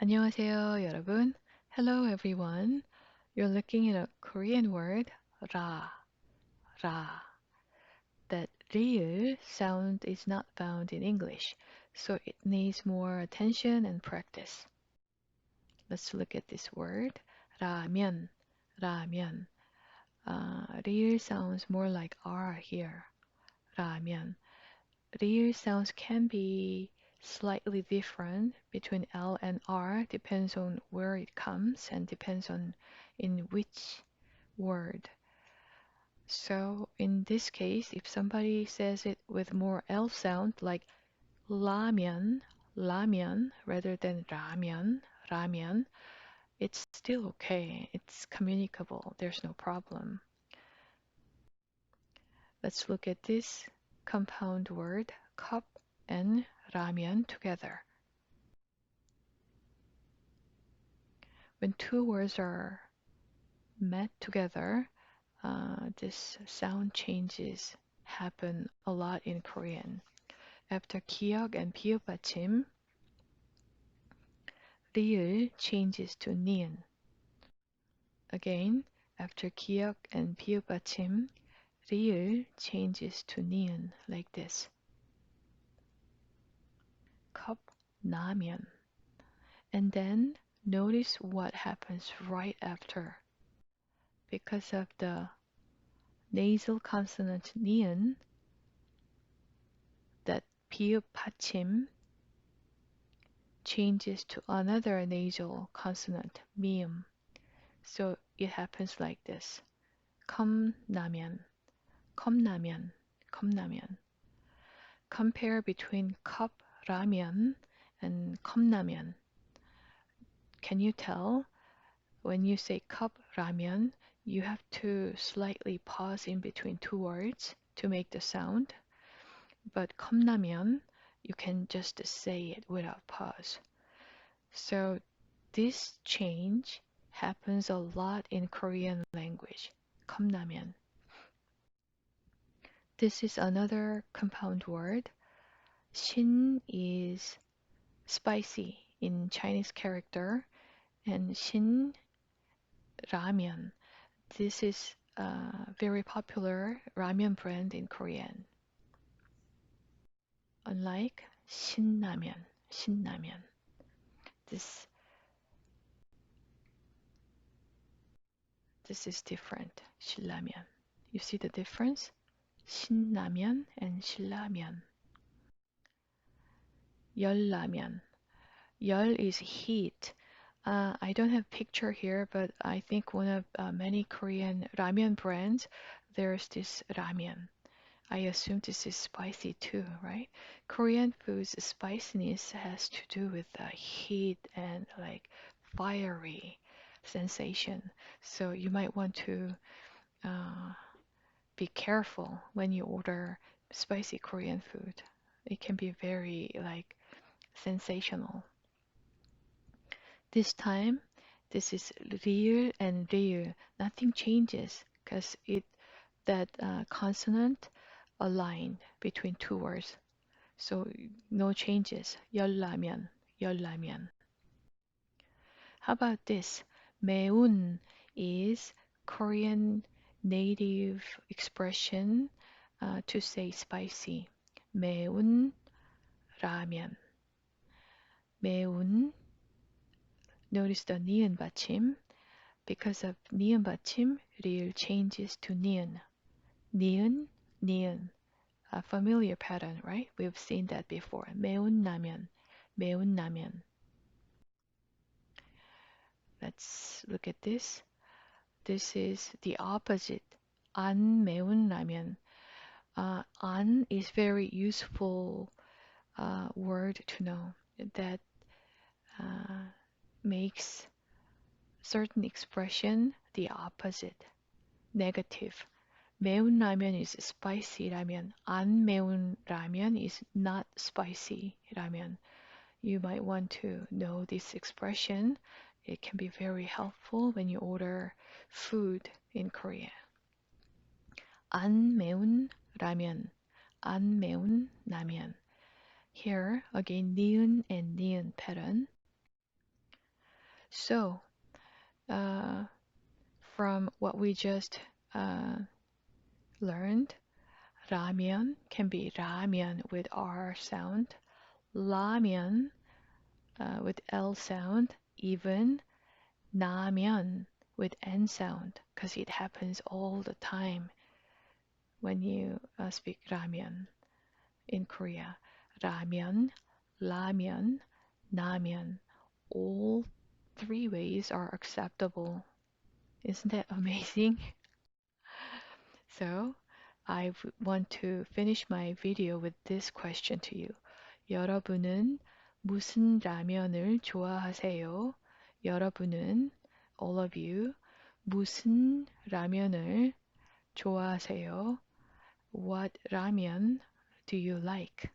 안녕하세요, 여러분. Hello, everyone. You're looking at a Korean word, ra, ra. That real sound is not found in English, so it needs more attention and practice. Let's look at this word, ramen, ramen. Real sounds more like R here, ramen. Real sounds can be slightly different between L and R, depends on where it comes and depends on in which word. So in this case, if somebody says it with more L sound like 라면, 라면 rather than 라면, 라면, it's still okay. It's communicable. There's no problem. Let's look at this compound word, cup and ramen together. When two words are met together, this sound changes happen a lot in Korean. After 기역 and 비읍 받침, 리을 changes to 니은. Again, after 기역 and 비읍 받침, 리을 changes to 니은 like this. 컵, 라면. And then notice what happens right after. Because of the nasal consonant 니은, that 비읍 받침 changes to another nasal consonant, 미음. So it happens like this. 컵라면, 컵라면, 컵라면. Compare between cup ramen and 컵라면. Can you tell when you say cup ramen, you have to slightly pause in between two words to make the sound? But 컵라면, you can just say it without pause. So this change happens a lot in Korean language. 컵라면. This is another compound word. 신 is spicy in Chinese character, and 신 ramen. This is a very popular ramen brand in Korean. Unlike 신라면, 신라면. This this is different. 신라면. You see the difference? 신라면 and 신라면. 열라면. 열 is heat. I don't have picture here, but I think one of many Korean ramen brands, there's this ramen. I assume this is spicy too, right? Korean food's spiciness has to do with the heat and like fiery sensation. So you might want to uh, be careful when you order spicy Korean food. It can be very like sensational. This time, this is real and real. Nothing changes because it that consonant aligned between two words. So no changes. 열라면, 열라면. How about this? 매운 is Korean native expression to say spicy. 매운 라면. 매운. Notice the 니은 받침. Because of 니은 받침, 리을 changes to 니은. 니은, 니은. A familiar pattern, right? We've seen that before. 매운 라면, 매운 라면. Let's look at this. This is the opposite. 안 매운 라면. 안 is very useful word to know that makes certain expression the opposite, negative. 매운 라면 is spicy 라면. 안 매운 라면 is not spicy 라면. You might want to know this expression. It can be very helpful when you order food in Korea. 안 매운 라면. 안 매운 라면. Here again, 니은 and 니은 pattern. So, uh, from what we just uh, learned, ramen can be ramen with R sound, 라면 with L sound, even 나면 with N sound, because it happens all the time when you speak ramen in Korea. 라면, 라면, 나면. All three ways are acceptable. Isn't that amazing? So, want to finish my video with this question to you. 여러분은 무슨 라면을 좋아하세요? 여러분은, all of you, 무슨 라면을 좋아하세요? What ramen do you like?